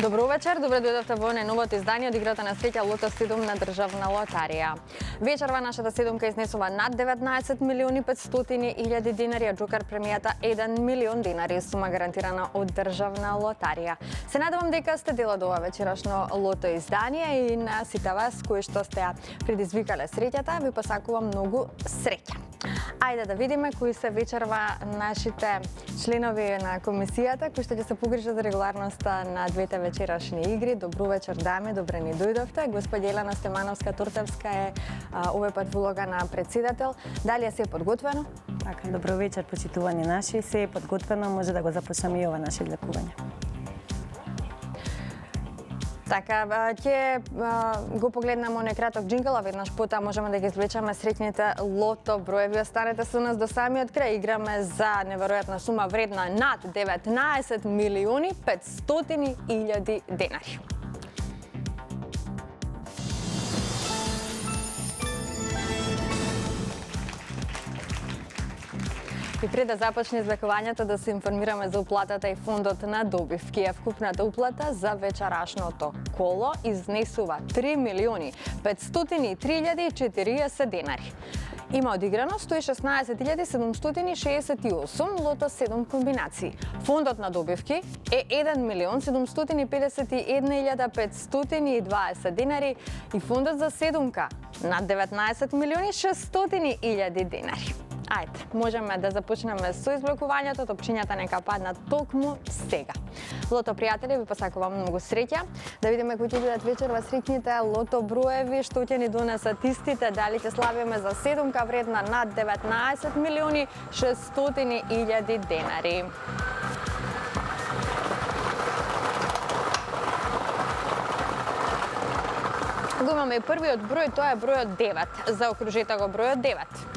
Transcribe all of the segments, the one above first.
Добро вечер, добре дојдовте во најновото издание од играта на среќа Лото 7 на државна лотарија. Вечерва нашата седумка изнесува над 19 милиони 500 илјади денари, а джокер премијата 1 милион денари, сума гарантирана од државна лотарија. Се надевам дека сте дел од ова вечерашно Лото издание и на сите вас кои што сте ја предизвикале среќата, ви посакувам многу среќа. Ајде да видиме кои се вечерва нашите членови на комисијата кои што ќе се погрижат за регуларноста на двете вечерашни игри. Добро вечер, дами, добре ни дојдовте. Господја Елена Стемановска-Туртевска е овој пат во улога на председател. Дали е се подготвено? Така, добро вечер, почитувани наши. Се е подготвено, може да го започнеме и ова наше влекување. Така, ќе го погледнеме оној краток джингл, а веднаш потоа можеме да ги извлечеме среќните лото броеви. Останете со нас до самиот крај. Играме за неверојатна сума вредна над 19 милиони 500 илјади денари. И пред да започне извлекувањето, да се информираме за уплатата и фондот на добивки. Вкупната уплата за вечерашното коло изнесува 3 милиони 503.040 денари. Има одиграно 116.768 лото 7 комбинации. Фондот на добивки е 1 милион 751.520 денари и фондот за седумка над 19 милиони 600.000 денари. Ајде, можеме да започнеме со извлекувањето, топчињата нека паднат токму сега. Лото пријатели, ви посакувам многу среќа. Да видиме кои ќе бидат вечерва среќните лото броеви, што ќе ни донесат истите, дали ќе славиме за седумка вредна над 19 милиони 600.000 денари. Го имаме и првиот број, тоа е бројот 9. Заокружете го бројот 9.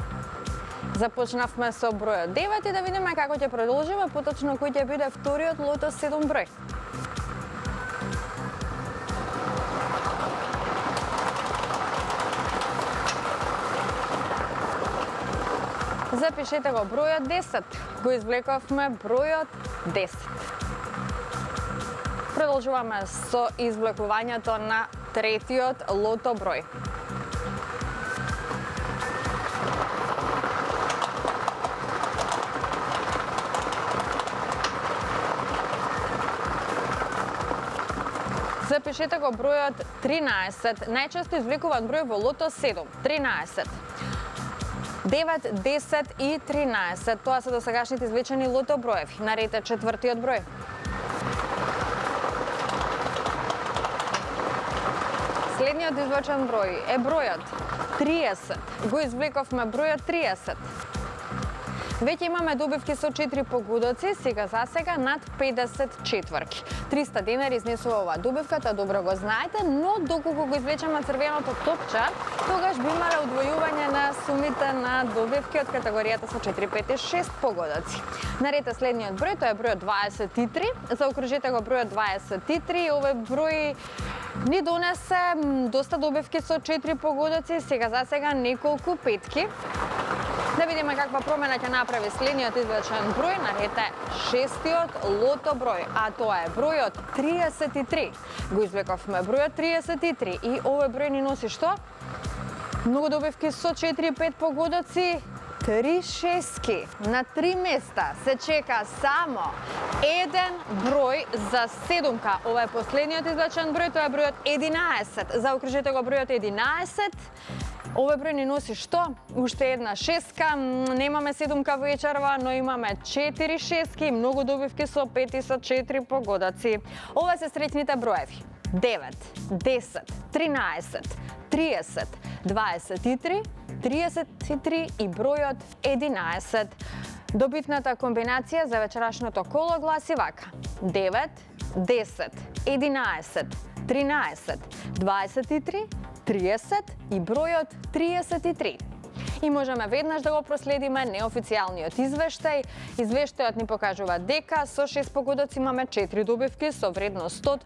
Започнавме со бројот 9 и да видиме како ќе продолжиме, поточно кој ќе биде вториот лото 7 број. Запишете го бројот 10. Го извлековме бројот 10. Продолжуваме со извлекувањето на третиот лото број. Запишете го бројот 13. Најчесто извлекуван број во лото 7. 13. 9, 10 и 13. Тоа се досегашните извлечени лото броеви. Наред е четвртиот број. Следниот извлечен број е бројот 30. Го извлековме бројот 30. Веќе имаме добивки со 4 погодоци, сега за сега над 50 четврки. 300 денари изнесува оваа добивка, тоа добро го знаете, но доколку го извлечеме црвеното топче, тогаш би имале удвојување на сумите на добивки од категоријата со 4, 5 и 6 погодоци. Наред е следниот број, тоа е бројот 23. Заокружете го бројот 23. Овој број ни донесе доста добивки со 4 погодоци, сега за сега неколку петки. Да видиме каква промена ќе направи следниот извлечен број, наред е шестиот лото број, а тоа е бројот 33. Го извлековме бројот 33 и овој број ни носи што? Многу добивки со 4-5 погодоци, 3 шестки. На 3 места се чека само еден број за седумка. Ова е последниот извлечен број, тоа е бројот 11. Заокружете го бројот 11. Овој број ни носи што? Уште една шестка, немаме седумка вечерва, но имаме 4 шестки, многу добивки со 5 и со 4 погодаци. Ова се среќните броеви. 9, 10, 13, 30, 23, 33 и бројот 11. Добитната комбинација за вечерашното коло гласи вака. 9, 10, 11, 13, 23, 30 и бројот 33. И можеме веднаш да го проследиме неофицијалниот извештај. Извештајот ни покажува дека со 6 погодоци имаме 4 добивки со вредност од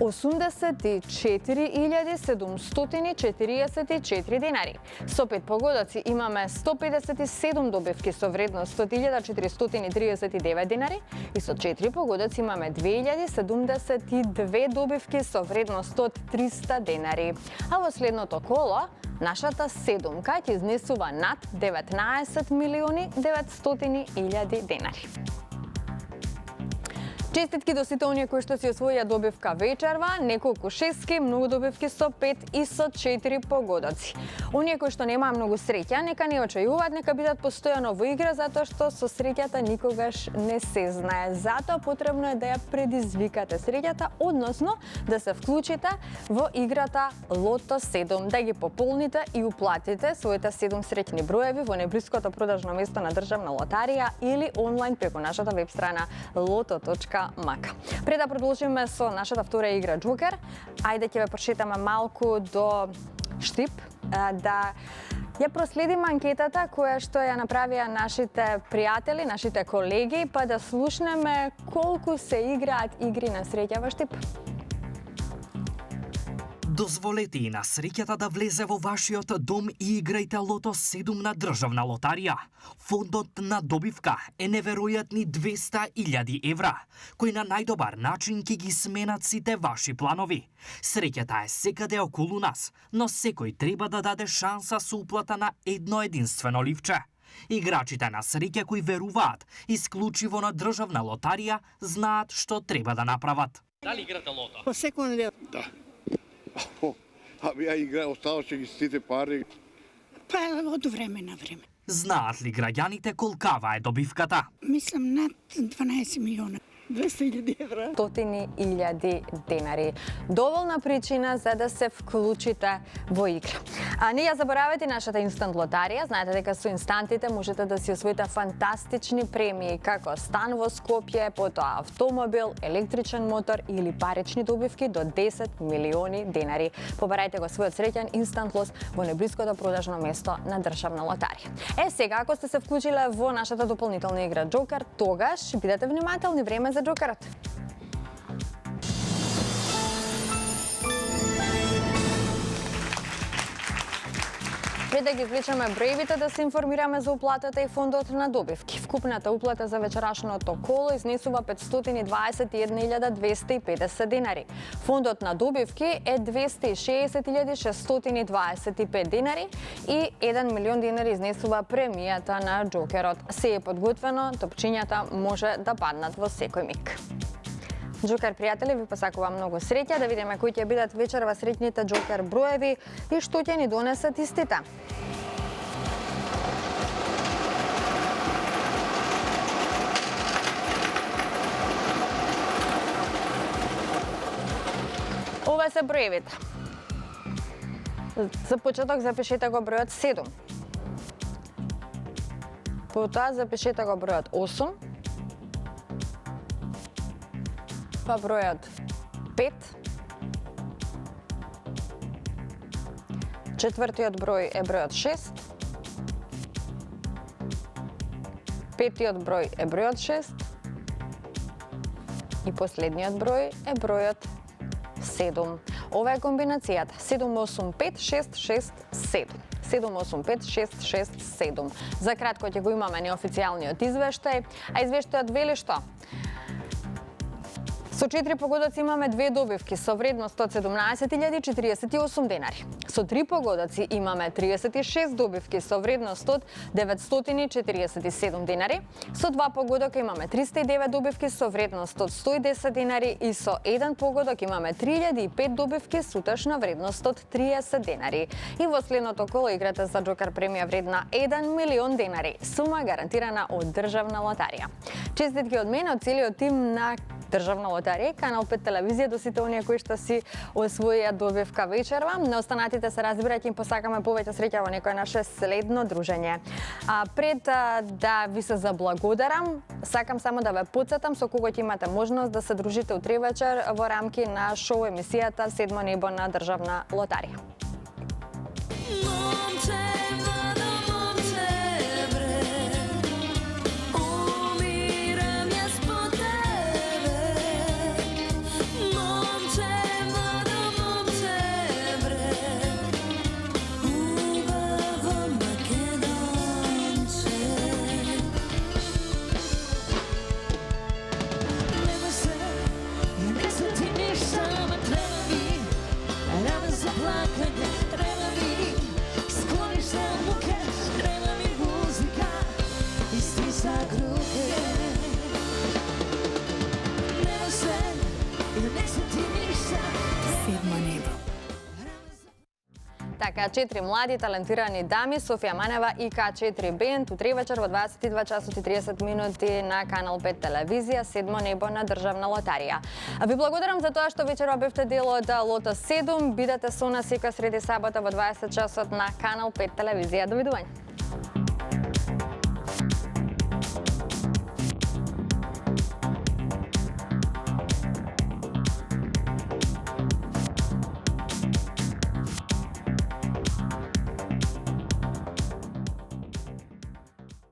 84.744 денари. Со 5 погодоци имаме 157 добивки со вредност 100.439 денари и со 4 погодоци имаме 2072 добивки со вредност од 300 денари. А во следното коло, нашата седумка ќе изнесува над 19.900.000 денари. Честитки до сите оние кои што си освоија добивка вечерва, неколку шестки, многу добивки со 5 и со 4 погодоци. Оние кои што немаа многу среќа, нека не очајуваат, нека бидат постојано во игра, затоа што со среќата никогаш не се знае. Затоа потребно е да ја предизвикате среќата, односно да се вклучите во играта Лото 7, да ги пополните и уплатите своите 7 среќни броеви во најблиското продажно место на државна лотарија или онлайн преку нашата веб страна loto.mk. Пред да продолжиме со нашата втора игра Джокер, ајде ќе ве прошетаме малку до Штип, да ја проследиме анкетата која што ја направија нашите пријатели, нашите колеги, па да слушнеме колку се играат игри на среќа во Штип. Дозволете и на среќата да влезе во вашиот дом и играјте Лото 7 на државна лотарија. Фондот на добивка е неверојатни 200.000 евра, кои на најдобар начин ќе ги сменат сите ваши планови. Среќата е секаде околу нас, но секој треба да даде шанса со уплата на едно единствено ливче. Играчите на среќа кои веруваат исклучиво на државна лотарија знаат што треба да направат. Дали играте лото? По секој дел. Да. Ја игра, оставаше ги сите пари. Па од време на време. Знаат ли граѓаните колкава е добивката? Мислам над 12 милиона. 200.000 евра. 100.000 денари. Доволна причина за да се вклучите во игра. А не ја заборавете нашата инстант лотарија. Знаете дека со инстантите можете да си освоите фантастични премии, како стан во Скопје, потоа автомобил, електричен мотор или парични добивки до 10 милиони денари. Побарајте го својот среќен инстант лос во најблиското продажно место на државна лотарија. Сега, ако сте се вклучиле во нашата дополнителна игра Джокер, тогаш бидете внимателни, време за Джокерот. Пред да ги извлечеме броевите, да се информираме за уплатата и фондот на добивки. Вкупната уплата за вечерашното коло изнесува 521.250 денари. Фондот на добивки е 260.625 денари и 1 милион денари изнесува премијата на Джокерот. Се е подготвено, топчињата може да паднат во секој миг. Джокер пријатели, ви посакувам многу среќа, да видиме кои ќе бидат вечерва среќните Джокер броеви и што ќе ни донесат истите. Ова се броевите. За почеток запишете го бројот 7. Потоа запишете го бројот 8. Па бројот 5. Четвртиот број е бројот 6. Петиот број е бројот 6. И последниот број е бројот 7. Ова е комбинацијата 7856667. 7856667. За кратко ќе го имаме неофицијалниот извештај, а извештајот вели што? Со 4 погодоци имаме 2 добивки со вредност од 17.048 денари. Со 3 погодоци имаме 36 добивки со вредност од 947 денари. Со 2 погодока имаме 309 добивки со вредност од 110 денари и со 1 погодок имаме 3005 добивки со утешна вредност од 30 денари. И во следното коло играте за Джокер премија вредна 1 милион денари, сума гарантирана од државна лотарија. Честитки од мене, од целиот тим на Државна лотарија, Канал 5 телевизија, до сите оние кои што си освоија добивка вечерва. На останатите се разбирајќи им посакаме повеќе среќа во некој наше следно дружење. Пред да ви се заблагодарам, сакам само да ве потсетам со кого ќе имате можност да се дружите утре вечер во рамки на шоу емисијата Седмо небо на Државна лотарија. Umiram ja spod tebe, momče. К4 млади талентирани дами Софија Манева и К4 Бенд утре вечер во 22 часот и 30 минути на Канал 5 телевизија, седмо небо на државна лотарија. Ви благодарам за тоа што вечерва бевте дел од Лото 7. Бидете со нас секоја среди сабота во 20 часот на Канал 5 телевизија. Довидување.